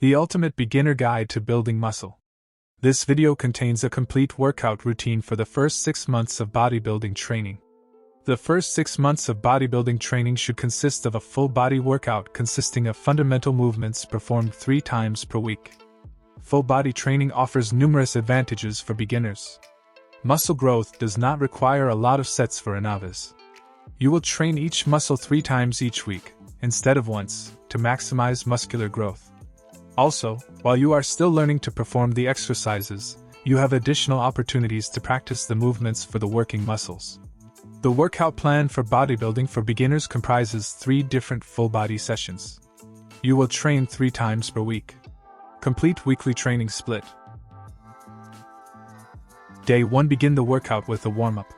The ultimate beginner guide to building muscle. This video contains a complete workout routine for the first 6 months of bodybuilding training. The first 6 months of bodybuilding training should consist of a full body workout consisting of fundamental movements performed 3 times per week. Full body training offers numerous advantages for beginners. Muscle growth does not require a lot of sets for a novice. You will train each muscle 3 times each week, instead of once, to maximize muscular growth. Also, while you are still learning to perform the exercises, you have additional opportunities to practice the movements for the working muscles. The workout plan for bodybuilding for beginners comprises 3 different full-body sessions. You will train 3 times per week. Complete weekly training split. Day 1. Begin the workout with a warm-up.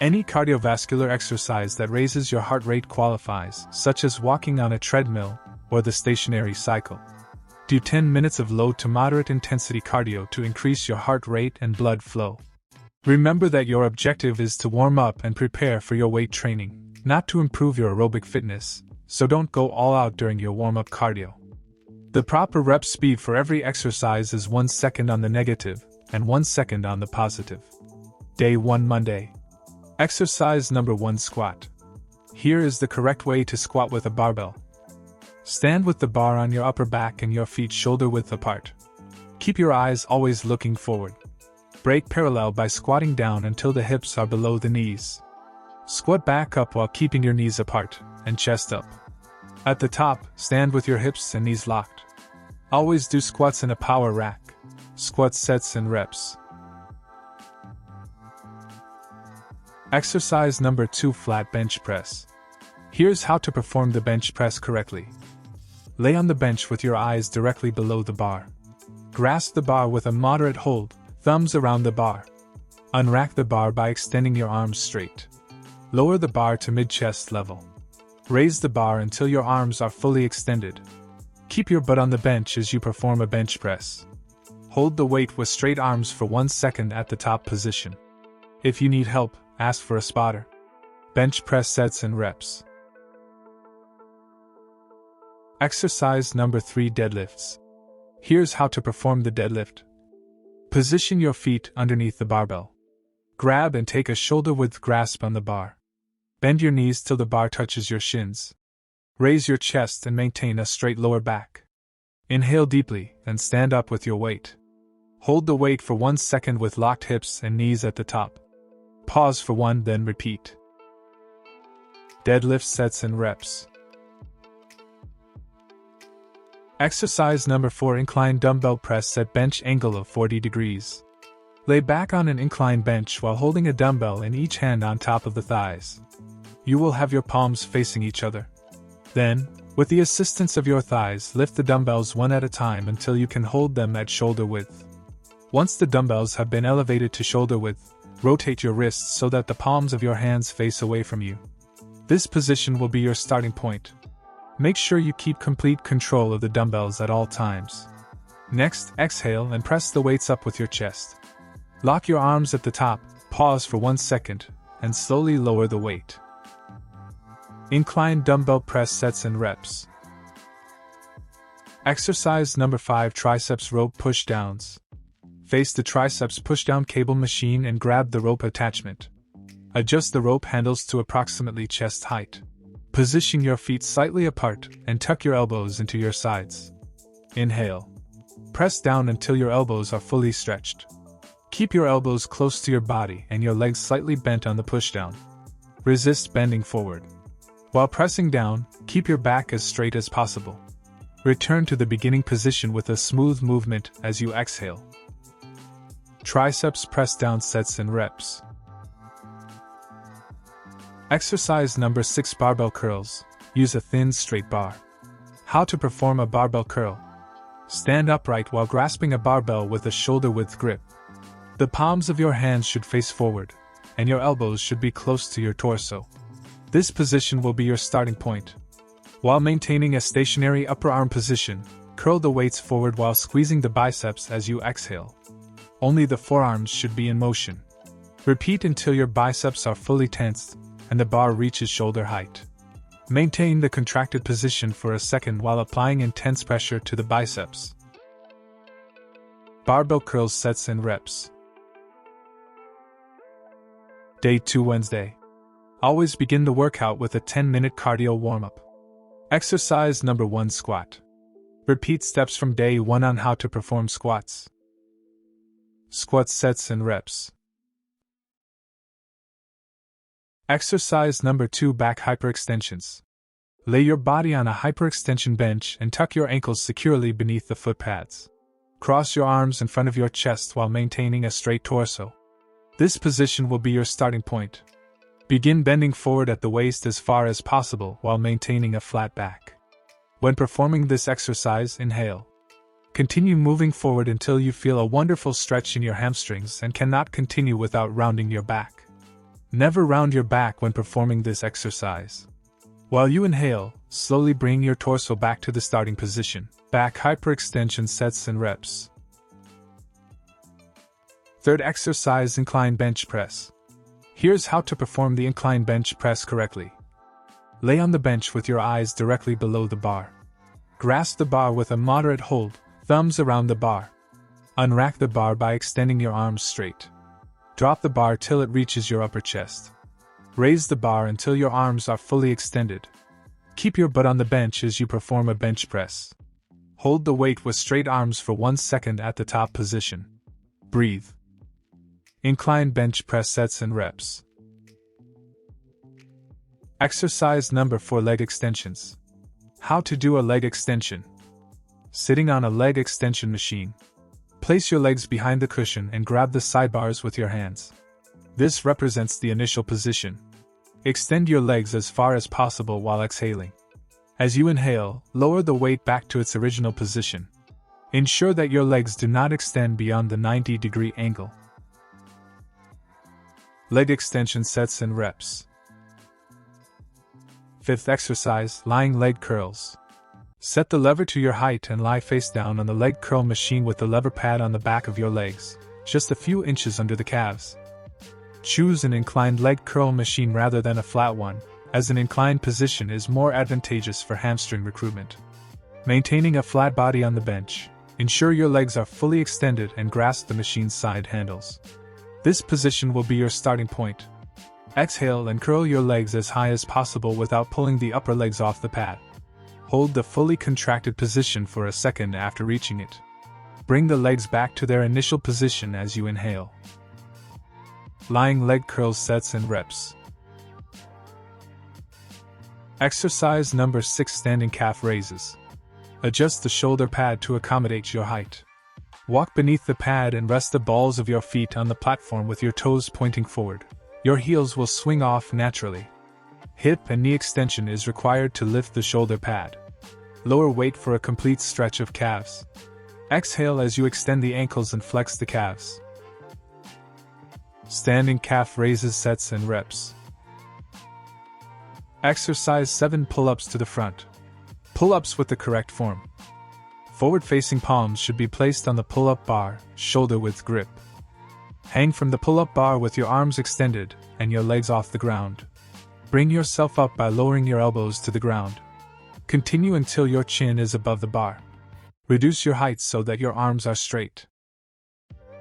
Any cardiovascular exercise that raises your heart rate qualifies, such as walking on a treadmill or the stationary cycle. Do 10 minutes of low to moderate intensity cardio to increase your heart rate and blood flow. Remember that your objective is to warm up and prepare for your weight training, not to improve your aerobic fitness, so don't go all out during your warm-up cardio. The proper rep speed for every exercise is 1 second on the negative and 1 second on the positive. Day 1. Monday. Exercise number 1. Squat. Here is the correct way to squat with a barbell. Stand with the bar on your upper back and your feet shoulder width apart. Keep your eyes always looking forward. Break parallel by squatting down until the hips are below the knees. Squat back up while keeping your knees apart and chest up. At the top, stand with your hips and knees locked. Always do squats in a power rack. Squat sets and reps. Exercise number 2. Flat bench press. Here's how to perform the bench press correctly. Lay on the bench with your eyes directly below the bar. Grasp the bar with a moderate hold, thumbs around the bar. Unrack the bar by extending your arms straight. Lower the bar to mid-chest level. Raise the bar until your arms are fully extended. Keep your butt on the bench as you perform a bench press. Hold the weight with straight arms for 1 second at the top position. If you need help, ask for a spotter. Bench press sets and reps. Exercise number 3. Deadlifts. Here's how to perform the deadlift. Position your feet underneath the barbell. Grab and take a shoulder-width grasp on the bar. Bend your knees till the bar touches your shins. Raise your chest and maintain a straight lower back. Inhale deeply and stand up with your weight. Hold the weight for 1 second with locked hips and knees at the top. Pause for 1, then repeat. Deadlift sets and reps. Exercise number 4. Incline dumbbell press at bench angle of 40 degrees. Lay back on an incline bench while holding a dumbbell in each hand on top of the thighs. You will have your palms facing each other. Then, with the assistance of your thighs, lift the dumbbells one at a time until you can hold them at shoulder width. Once the dumbbells have been elevated to shoulder width, rotate your wrists so that the palms of your hands face away from you. This position will be your starting point. Make sure you keep complete control of the dumbbells at all times. Next, exhale and press the weights up with your chest. Lock your arms at the top, pause for 1 second, and slowly lower the weight. Incline dumbbell press sets and reps. Exercise number 5. Triceps rope pushdowns. Face the triceps pushdown cable machine and grab the rope attachment. Adjust the rope handles to approximately chest height. Position your feet slightly apart and tuck your elbows into your sides. Inhale. Press down until your elbows are fully stretched. Keep your elbows close to your body and your legs slightly bent on the pushdown. Resist bending forward. While pressing down, keep your back as straight as possible. Return to the beginning position with a smooth movement as you exhale. Triceps press down sets and reps. Exercise number 6. Barbell curls. Use a thin, straight bar. How to perform a barbell curl. Stand upright while grasping a barbell with a shoulder-width grip. The palms of your hands should face forward, and your elbows should be close to your torso. This position will be your starting point. While maintaining a stationary upper arm position, curl the weights forward while squeezing the biceps as you exhale. Only the forearms should be in motion. Repeat until your biceps are fully tensed and the bar reaches shoulder height. Maintain the contracted position for a second while applying intense pressure to the biceps. Barbell curls sets and reps. Day 2 Wednesday. Always begin the workout with a 10-minute cardio warm-up. Exercise number 1 Squat. Repeat steps from day 1 on how to perform squats. Squat sets and reps. Exercise number 2 Back hyperextensions. Lay your body on a hyperextension bench and tuck your ankles securely beneath the foot pads. Cross your arms in front of your chest while maintaining a straight torso. This position will be your starting point. Begin bending forward at the waist as far as possible while maintaining a flat back. When performing this exercise, inhale. Continue moving forward until you feel a wonderful stretch in your hamstrings and cannot continue without rounding your back. Never round your back when performing this exercise. While you inhale, slowly bring your torso back to the starting position. Back hyperextension sets and reps. Third exercise, incline bench press. Here's how to perform the incline bench press correctly. Lay on the bench with your eyes directly below the bar. Grasp the bar with a moderate hold, thumbs around the bar. Unrack the bar by extending your arms straight. Drop the bar till it reaches your upper chest. Raise the bar until your arms are fully extended. Keep your butt on the bench as you perform a bench press. Hold the weight with straight arms for 1 second at the top position. Breathe. Incline bench press sets and reps. Exercise number 4 Leg extensions. How to do a leg extension. Sitting on a leg extension machine. Place your legs behind the cushion and grab the sidebars with your hands. This represents the initial position. Extend your legs as far as possible while exhaling. As you inhale, lower the weight back to its original position. Ensure that your legs do not extend beyond the 90-degree angle. Leg extension sets and reps. Fifth exercise, lying leg curls. Set the lever to your height and lie face down on the leg curl machine with the lever pad on the back of your legs, just a few inches under the calves. Choose an inclined leg curl machine rather than a flat one, as an inclined position is more advantageous for hamstring recruitment. Maintaining a flat body on the bench, ensure your legs are fully extended and grasp the machine's side handles. This position will be your starting point. Exhale and curl your legs as high as possible without pulling the upper legs off the pad. Hold the fully contracted position for a second after reaching it. Bring the legs back to their initial position as you inhale. Lying leg curls sets and reps. Exercise number 6 Standing calf raises. Adjust the shoulder pad to accommodate your height. Walk beneath the pad and rest the balls of your feet on the platform with your toes pointing forward. Your heels will swing off naturally. Hip and knee extension is required to lift the shoulder pad. Lower weight for a complete stretch of calves. Exhale as you extend the ankles and flex the calves. Standing calf raises sets and reps. Exercise 7 Pull-ups to the front. Pull-ups with the correct form. Forward-facing palms should be placed on the pull-up bar, shoulder-width grip. Hang from the pull-up bar with your arms extended and your legs off the ground. Bring yourself up by lowering your elbows to the ground. Continue until your chin is above the bar. Reduce your height so that your arms are straight.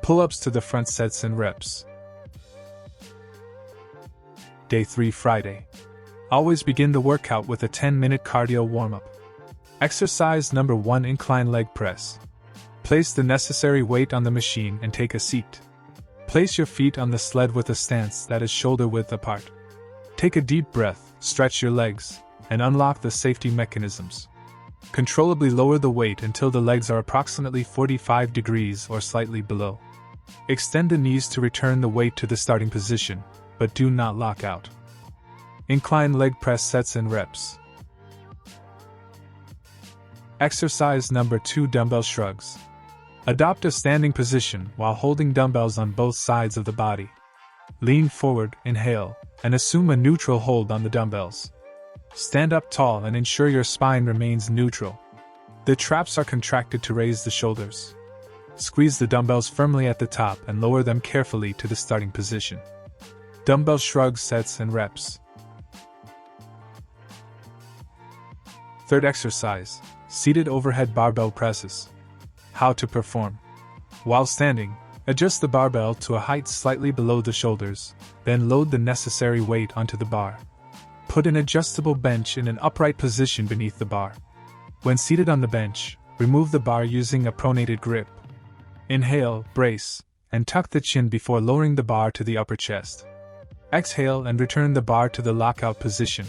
Pull-ups to the front sets and reps. Day 3 Friday. Always begin the workout with a 10-minute cardio warm-up. Exercise number 1 Incline leg press. Place the necessary weight on the machine and take a seat. Place your feet on the sled with a stance that is shoulder width apart. Take a deep breath, stretch your legs, and unlock the safety mechanisms. Controllably lower the weight until the legs are approximately 45 degrees or slightly below. Extend the knees to return the weight to the starting position, but do not lock out. Incline leg press sets and reps. Exercise number 2 Dumbbell shrugs. Adopt a standing position while holding dumbbells on both sides of the body. Lean forward, inhale, and assume a neutral hold on the dumbbells. Stand up tall and ensure your spine remains neutral. The traps are contracted to raise the shoulders. Squeeze the dumbbells firmly at the top and lower them carefully to the starting position. Dumbbell shrug sets and reps. Third exercise, seated overhead barbell presses. How to perform. While standing, adjust the barbell to a height slightly below the shoulders, then load the necessary weight onto the bar. Put an adjustable bench in an upright position beneath the bar. When seated on the bench, remove the bar using a pronated grip. Inhale, brace, and tuck the chin before lowering the bar to the upper chest. Exhale and return the bar to the lockout position.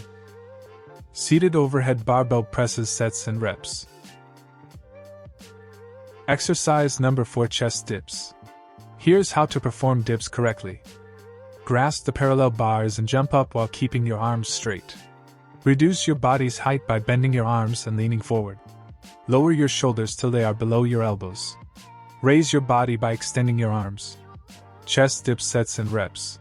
Seated overhead barbell presses sets and reps. Exercise number 4, chest dips. Here's how to perform dips correctly. Grasp the parallel bars and jump up while keeping your arms straight. Reduce your body's height by bending your arms and leaning forward. Lower your shoulders till they are below your elbows. Raise your body by extending your arms. Chest dip sets and reps.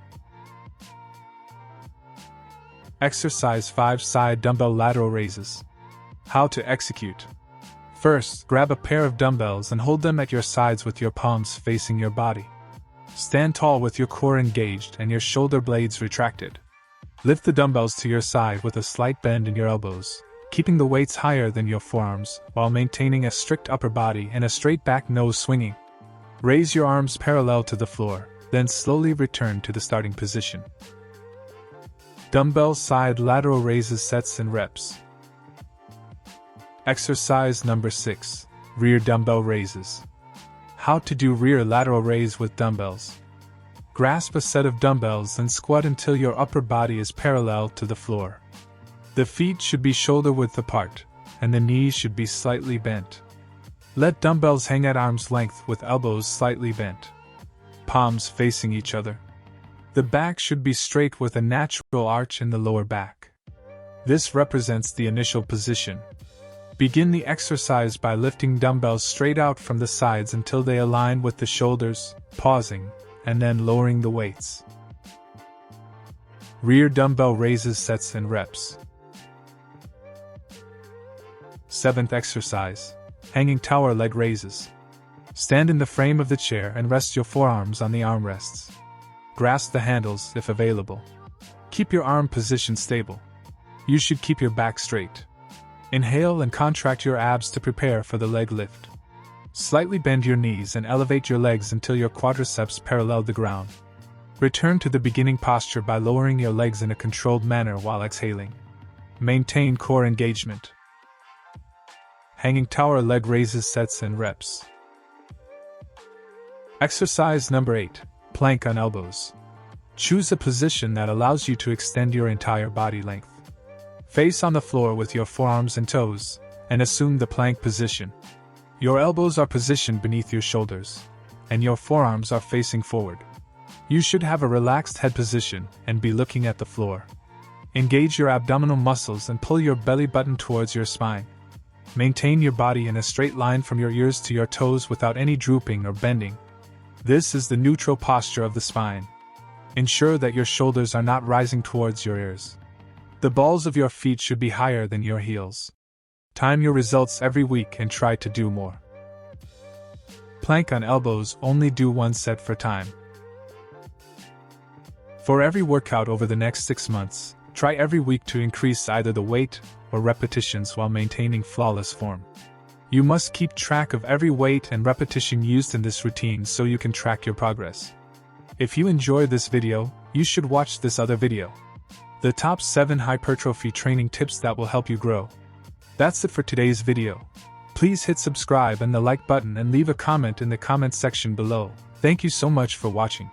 Exercise 5, side dumbbell lateral raises. How to execute. First, grab a pair of dumbbells and hold them at your sides with your palms facing your body. Stand tall with your core engaged and your shoulder blades retracted. Lift the dumbbells to your side with a slight bend in your elbows, keeping the weights higher than your forearms while maintaining a strict upper body and a straight back nose swinging. Raise your arms parallel to the floor, then slowly return to the starting position. Dumbbell side lateral raises sets and reps. Exercise number 6, rear dumbbell raises. How to do rear lateral raise with dumbbells. Grasp a set of dumbbells and squat until your upper body is parallel to the floor. The feet should be shoulder width apart, and the knees should be slightly bent. Let dumbbells hang at arm's length with elbows slightly bent. Palms facing each other. The back should be straight with a natural arch in the lower back. This represents the initial position. Begin the exercise by lifting dumbbells straight out from the sides until they align with the shoulders, pausing, and then lowering the weights. Rear dumbbell raises sets and reps. 7th exercise, hanging tower leg raises. Stand in the frame of the chair and rest your forearms on the armrests. Grasp the handles if available. Keep your arm position stable. You should keep your back straight. Inhale and contract your abs to prepare for the leg lift. Slightly bend your knees and elevate your legs until your quadriceps parallel the ground. Return to the beginning posture by lowering your legs in a controlled manner while exhaling. Maintain core engagement. Hanging tower leg raises sets and reps. Exercise number 8, plank on elbows. Choose a position that allows you to extend your entire body length. Face on the floor with your forearms and toes, and assume the plank position. Your elbows are positioned beneath your shoulders, and your forearms are facing forward. You should have a relaxed head position and be looking at the floor. Engage your abdominal muscles and pull your belly button towards your spine. Maintain your body in a straight line from your ears to your toes without any drooping or bending. This is the neutral posture of the spine. Ensure that your shoulders are not rising towards your ears. The balls of your feet should be higher than your heels. Time your results every week and try to do more. Plank on elbows, only do 1 set for time. For every workout over the next 6 months, try every week to increase either the weight or repetitions while maintaining flawless form. You must keep track of every weight and repetition used in this routine so you can track your progress. If you enjoy this video, you should watch this other video. The top 7 hypertrophy training tips that will help you grow. That's it for today's video. Please hit subscribe and the like button and leave a comment in the comment section below. Thank you so much for watching.